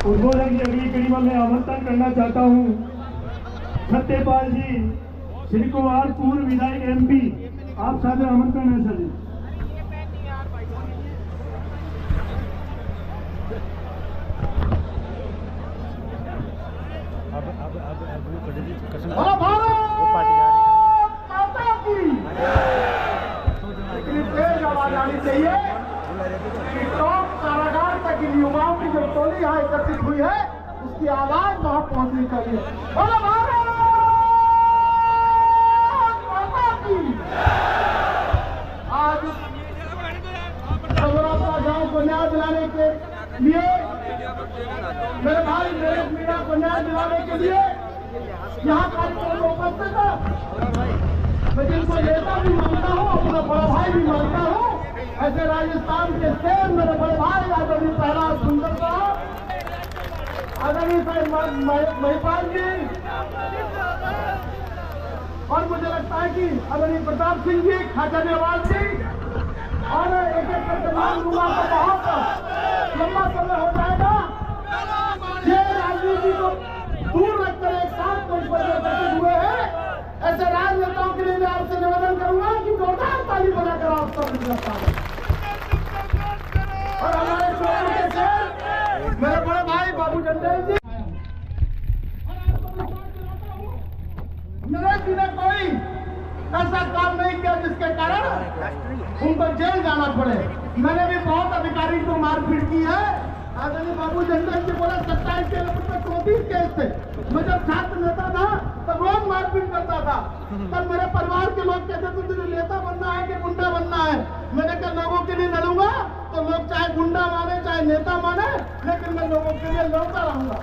उद्बोधन की अगली कड़ी में मैं आमंत्रण करना चाहता हूँ सत्यपाल जी, श्री कुमार, पूर्व विधायक MP। आप सादर आमंत्रण है सर। तेज आवाज आनी चाहिए कि टॉप कारागार तक इन युवाओं की जो टोली यहाँ एकत्रित हुई है उसकी आवाज वहां पहुंचनी चाहिए। बोलो भारत माता की। आज समरापुरा गांव को न्याय दिलाने के लिए, मेरे भाई नरेश मीणा को न्याय दिलाने के लिए यहाँ कार्यक्रम उपस्थित है। मैं जिनको नेता भी मानता हूँ, अपना बड़ा भाई भी मानता हूँ, ऐसे राजस्थान के शेर मेरे बड़े भाई आदरणीय प्रहलाद सुंदर साहब, आदरणीय महिपाल जी, और मुझे लगता है कि आदरणीय प्रताप सिंह जी, खाचरियावाल जी, और एक एक करके नाम लूंगा तो बहुत लंबा समय हो जाएगा। ये राजनीति को दूर रखकर एक साथ कोई एकत्रित हुए हैं, ऐसे राजनेताओं के लिए मैं आपसे निवेदन करूंगा कि जोरदार ताली बजाकर आप सब गिरफ्तार करें। और हमारे शोर के शेर मेरे बड़े भाई बाबू जंडेल जी, नरेश जी ने कोई ऐसा काम नहीं किया जिसके कारण उनको जेल जाना पड़े। मैंने भी बहुत अधिकारी को मारपीट की है। आदरणीय बाबू जंडेल जी बोला 27 के 34 केस थे। मैं जब छात्र नेता था तब रोज मारपीट करता था। तब मेरे परिवार के लोग कहते थे तुझे नेता बनना है कि गुंडा बनना है। मैंने कहा लोगों के लिए लड़ूंगा तो लोग चाहे गुंडा माने चाहे नेता माने, लेकिन मैं लोगों के लिए लड़ता रहूंगा।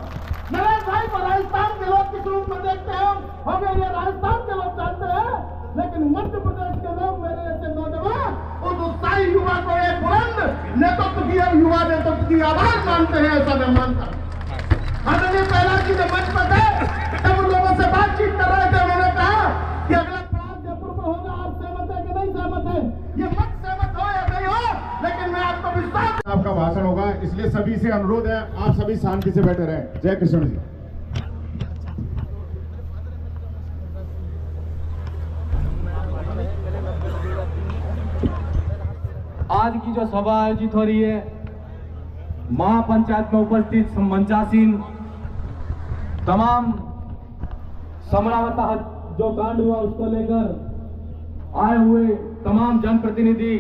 नरेश भाई को राजस्थान के लोग किस रूप में देखते हैं हमें ये राजस्थान के लोग जानते हैं, लेकिन मध्य प्रदेश के लोग मेरे जैसे नौजवान उस उत्साही युवा को एक बुलंद नेतृत्व की युवा नेतृत्व की आवाज मानते हैं, ऐसा मैं मानता हूँ। आदरणीय प्रहलाद जी जब मंच पर थे तब उन लोगों से बातचीत कर रहे थे, उन्होंने कहा कि अगला पड़ाव जयपुर में होगा, आप सहमत है कि नहीं सहमत है? ये मत सहमत हो या नहीं हो, लेकिन मैं आपको विश्वास। आपका भाषण होगा, इसलिए सभी से अनुरोध है आप सभी शांति से बैठे रहें। जय कृष्ण जी। आज की जो सभा आयोजित हो रही है, महापंचायत में उपस्थित मंचासीन तमाम समरावता जो कांड हुआ उसको लेकर आए हुए तमाम जनप्रतिनिधि,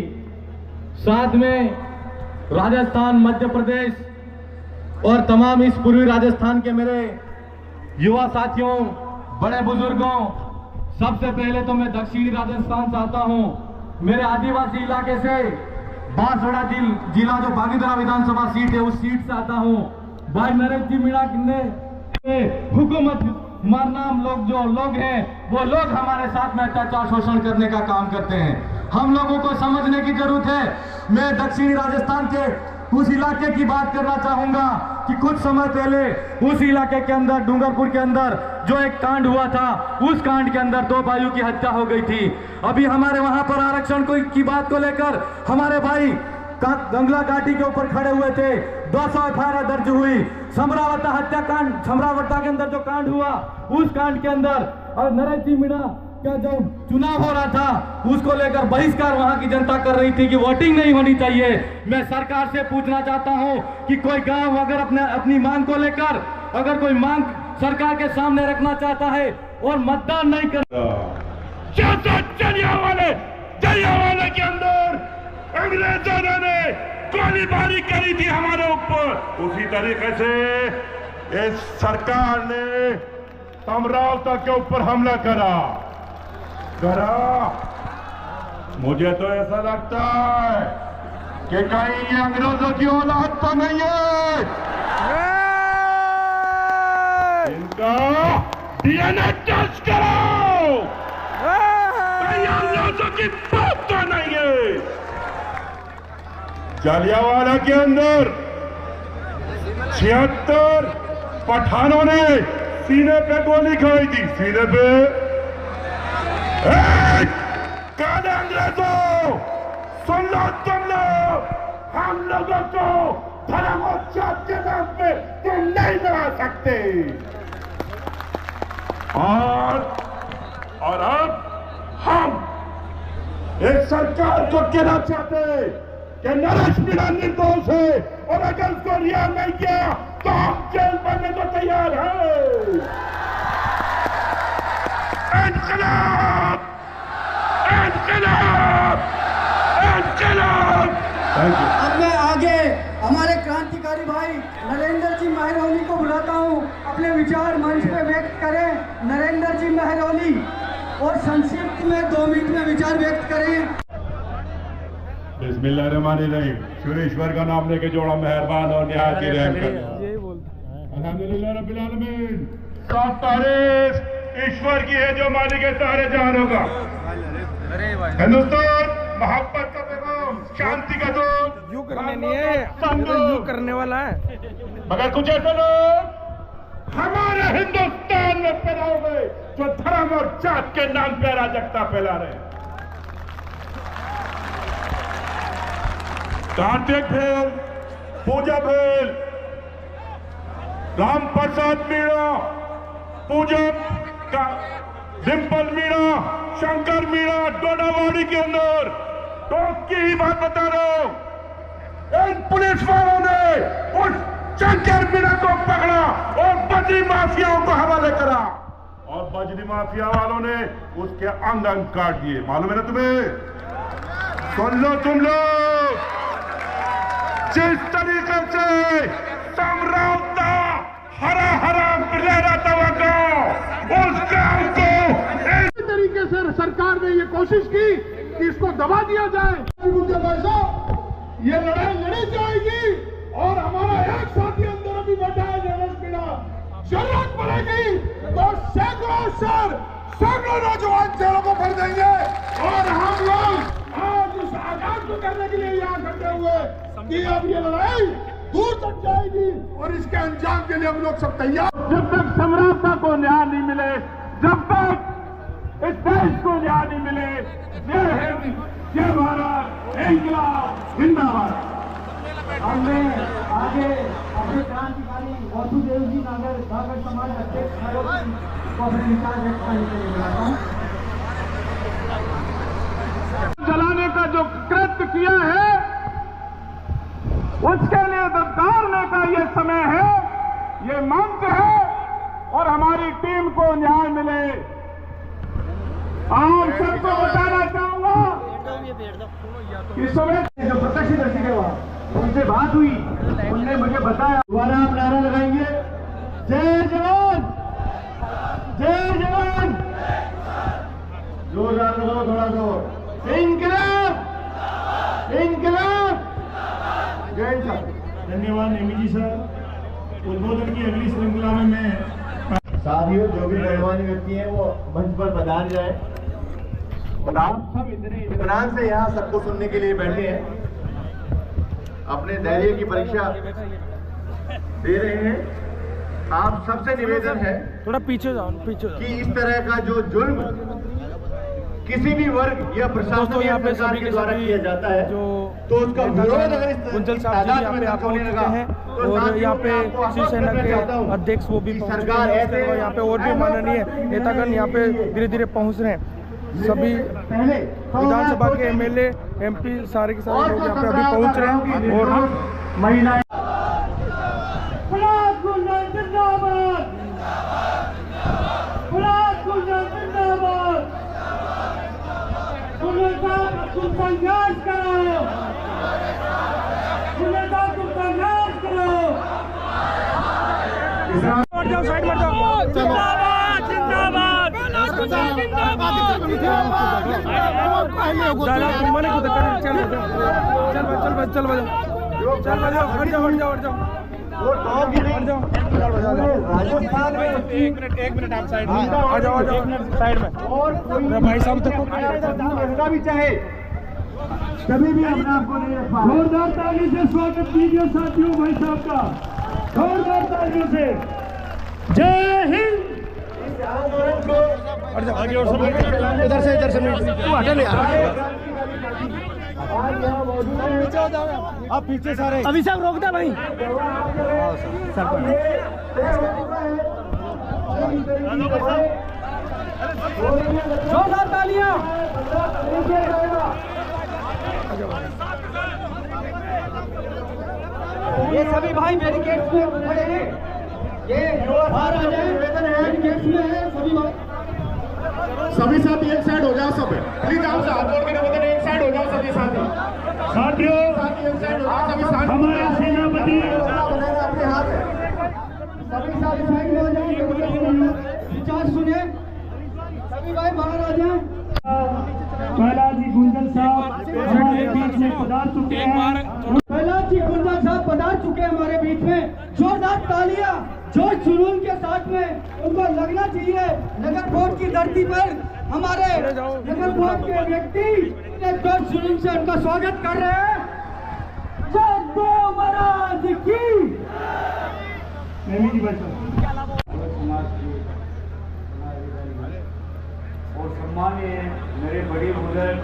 साथ में राजस्थान, मध्य प्रदेश और तमाम इस पूर्वी राजस्थान के मेरे युवा साथियों, बड़े बुजुर्गों, सबसे पहले तो मैं दक्षिणी राजस्थान से आता हूं। मेरे आदिवासी इलाके से बांसवाड़ा जिला जो बागीधरा विधानसभा सीट है उस सीट से आता हूं। भाई नरेश जी मीणा ने हुकूमत मारनाम लोग जो लोग हैं वो लोग हमारे साथ में अत्याचार शोषण करने का काम करते हैं। हम लोगों को समझने की जरूरत है। मैं दक्षिणी राजस्थान के उस इलाके की बात करना चाहूंगा कि कुछ समय पहले उस इलाके के अंदर डूंगरपुर के अंदर जो एक कांड हुआ था, उस कांड के अंदर 2 भाइयों की हत्या हो गई थी। अभी हमारे वहां पर आरक्षण की बात को लेकर हमारे भाई गंगला घाटी के ऊपर खड़े हुए थे, 200 FIR दर्ज हुई। समरावता हत्याकांड, समरावता के अंदर जो कांड हुआ उस कांड के अंदर और नरेश जी मीणा का जो चुनाव हो रहा था उसको लेकर बहिष्कार वहां की जनता कर रही थी कि वोटिंग नहीं होनी चाहिए। मैं सरकार से पूछना चाहता हूं कि कोई गांव अगर अपनी मांग को लेकर अगर कोई मांग सरकार के सामने रखना चाहता है और मतदान नहीं कर जलियांवाला के अंदर अंग्रेजों ने गोलीबारी करी थी हमारे ऊपर, उसी तरीके से इस सरकार ने समरावता के ऊपर हमला करा। मुझे तो ऐसा लगता है कि कहीं ये अंग्रेजों की औलाद तो नहीं है, इनका DNA टेस्ट करो, कहीं अंग्रेजों की बात तो नहीं है। जलियांवाला के अंदर 76 पठानों ने सीने पे गोली खाई थी, सीने पे। काले अंग्रेजों, सुन लो तुम लोग, हम लोगों को धर्म और जात के नाम पे तुम सकते। और अब हम इस सरकार को कहना चाहते हैं कि नरेश मीणा निर्दोष है और अगर उसको रिहा नहीं किया तो हम जेल बनने को तैयार हैं। इंकलाब! इंकलाब! इंकलाब! Thank you. अब मैं आगे हमारे क्रांतिकारी भाई नरेंद्र जी महरौली को बुलाता हूँ, अपने विचार मंच पे व्यक्त करें। नरेंद्र जी महरौली और संक्षिप्त में 2 मिनट में विचार व्यक्त करें। बिस्मिल्लाहिर्रहमानिर्रहीम। सुरेश्वर का नाम लेके जोड़ा मेहरबान और निहायत ही रहम करना। अल्हम्दुलिल्लाह रब्बिल आलमीन। 7 तारीख ईश्वर की है जो मालिक है सारे जहानों का। हिंदुस्तान मोहब्बत का पैगाम, शांति का दूत। यू करने नहीं है, यू करने वाला है। मगर कुछ ऐसे लोग हमारे हिंदुस्तान में पैदा हो गए जो धर्म और जात के नाम पे अराजकता फैला रहे हैं। कार्तिक भेल, पूजा भेल, राम प्रसाद मीणा, पूजन का डिम्पल मीणा, शंकर मीणा डोडावाड़ी के अंदर तो की ही बात बता रहा हूं। इन पुलिस वालों ने उस शंकर मीणा को पकड़ा और बजरी माफियाओं को हवाले करा और बजरी माफिया वालों ने उसके अंग अंग काट दिए। मालूम है ना तुम्हें? सुन लो तुम लोग, जिस तरीके से समरौता हरा हरा लहराता हुआ गांव, उस गांव को इस तरीके से सरकार ने ये कोशिश की कि इसको दबा दिया जाए। मुझे पैसा ये लड़ाई लड़ी जाएगी और हमारा एक साथी अंदर अभी बैठा है नरेश मीणा। जरूरत पड़ेगी तो सैकड़ों नौजवान जेलों को भर देंगे और हम लोग आज इस आगाज को करने के लिए यहाँ खड़े हुए कि अब ये लड़ाई दूर तक जाएगी और इसके अंजाम के लिए हम लोग सब तैयार। जब तक समरौता को न्याय नहीं मिले, जब तक इस देश को न्याय नहीं मिले, जय हिंद, जय भारत, इंकलाब जिंदाबाद। हमने आगे अपने क्रांतिकारी वासुदेव जी नागर समाज अध्यक्ष को अपने विचार व्यक्त करने के लिए बुलाता हूँ। जलाने का जो कृत्य किया है उसके लिए दबकारने का ये समय है, ये मंच है और हमारी टीम को न्याय मिले। आप सबको बताना चाहूंगा कि सुबह जो प्रत्यक्षदर्शी थे वहां उनसे बात हुई, उनने मुझे बताया। दोबारा आप नारा लगाएंगे, जय जवान, जय जवान। जोरदार लगाओ, थोड़ा जोर। इंकलाब, इंकलाब। जय साहब। धन्यवाद नेमी जी सर। उद्बोधन की अगली श्रृंखला में मैं साथियों जो भी गणमान्य व्यक्ति हैं वो मंच पर पधार जाए और आप सब इतने इत्मीनान से यहाँ सबको सुनने के लिए बैठे हैं, अपने धैर्य की परीक्षा दे रहे हैं। आप सबसे निवेदन है थोड़ा पीछे जाओ, पीछे जाओ। कि इस तरह का जो जुल्म किसी भी वर्ग या प्रशासन या सरकार के द्वारा किया जाता है तो उसका विरोध अगर इस कुंजल साहब जी यहाँ पे आप पहुँच चुके हैं और यहाँ पे शिवसेना के अध्यक्ष वो भी पहुँच चुके हैं और यहाँ पे और भी माननीय नेतागण यहाँ पे धीरे धीरे पहुँच रहे हैं। सभी विधानसभा के एमएलए एमपी सारे के सारे लोग यहाँ पे अभी पहुँच रहे हैं और महिलाएं संघर्ष करो, संघर्ष करो। साइड मत जाओ। जिंदाबाद, जिंदाबाद, राजस्थान में एक मिनट आप साइड में आ जाओ साइड में। और भाई साहब तक रहना भी चाहे कभी भी अपने आप को नहीं रख पा। जोरदार ताली से स्वागत कीजिए साथियों भाई साहब का, जोरदार तालियों से। जय हिंद। इधर से हटा ले। आज यहाँ मौजूद है अब पीछे सारे अभी साहब रोक दे भाई। जोरदार तालियां। ये सभी भाई बैरिकेड्स में खड़े हैं, ये बाहर आ जाए, बैरिकेड्स में है सभी भाई। सभी साथी एक साइड हो जाओ, सब प्लीज आप हाथ जोड़ के निवेदन है, एक साइड हो जाओ सभी साथी। साथियों, एक साइड हो जाओ सभी साथी। हमारे सेनापति अपने हाथ है, सभी साथी साइड में हो जाए, विचार सुने, सभी भाई बाहर आ जाए। कैलाश जी गुंजन साहब हमारे बीच में पधार चुके हैं। कैलाश जी गुंजन साहब पधार चुके हैं हमारे बीच में। जोरदार तालियां जोश जुनून के साथ में उनको लगना चाहिए। नगर कोट की धरती पर हमारे नगर कोट के व्यक्ति जोश जुनून से उनका स्वागत कर रहे हैं। जय देव महाराज की। नेमी जी भाई और सम्मानीय मेरे बड़े बुजुर्ग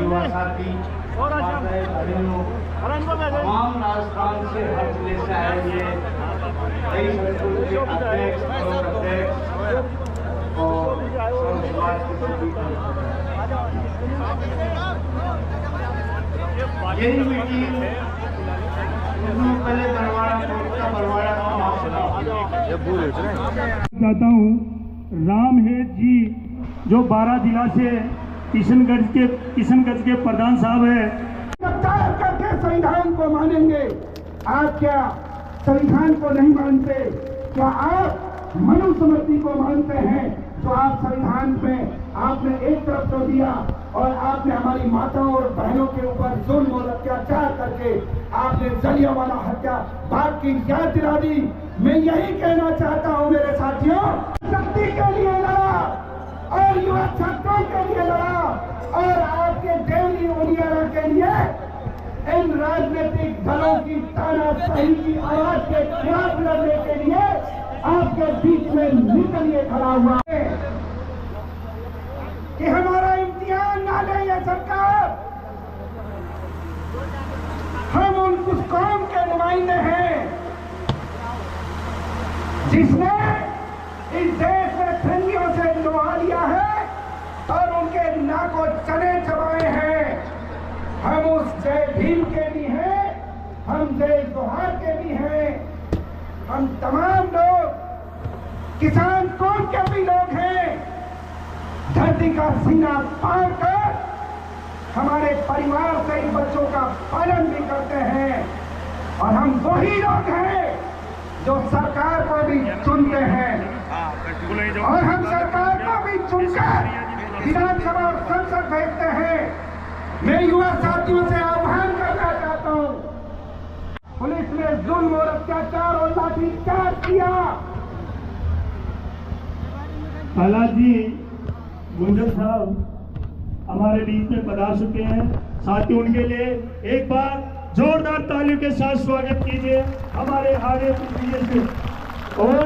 युवा साथी तमाम राजस्थान से हर जिले से आए हुए कई संगठनों के अध्यक्ष और समाज के सभी यही मीटिंग पहले बरवाड़ा चाहता हूँ रामहेत जी जो 12 जिला से किशनगंज के प्रधान साहब है। प्रचार करके संविधान को मानेंगे। आप क्या संविधान को नहीं मानते? क्या आप मनुस्मृति को मानते हैं? तो आप संविधान में आपने एक तरफ तो दिया और आपने हमारी माताओं और बहनों के ऊपर जुल्म और अत्याचार करके आपने जलियांवाला हत्या बाग की याद दिला दी। मैं यही कहना चाहता हूं मेरे साथियों, शक्ति के लिए लड़ा और युवा छात्रों के लिए लड़ा और आपके देवली उनियारा के लिए इन राजनीतिक दलों की तानाशाही की आवाज के खिलाफ लड़ने के लिए आपके बीच में निकलिए खड़ा हुआ है कि हमारा इम्तिहान ना ले ये सरकार। हम उस कौम के नुमाइंदे हैं जिसने इस देश में फिरंगियों से लोहा लिया है और उनके नाकों चने चबाए हैं। हम उस जय भीम के भी हैं, हम जय जोहार के भी हैं, हम तमाम लोग किसान कौम के भी लोग हैं। धरती का सीना पार कर हमारे परिवार से इन बच्चों का पालन भी करते हैं और हम वही लोग हैं जो सरकार को भी चुनते हैं और हम सरकार को भी चुनकर विधानसभा और संसद भेजते हैं। मैं युवा साथियों से आह्वान करना चाहता हूं, पुलिस ने जुल्म और अत्याचार और लाठीचार्ज किया। कैलाश जी गुंजन साहब हमारे बीच में पधार चुके हैं। साथ ही उनके लिए एक बार जोरदार तालियों के साथ स्वागत कीजिए हमारे आगे और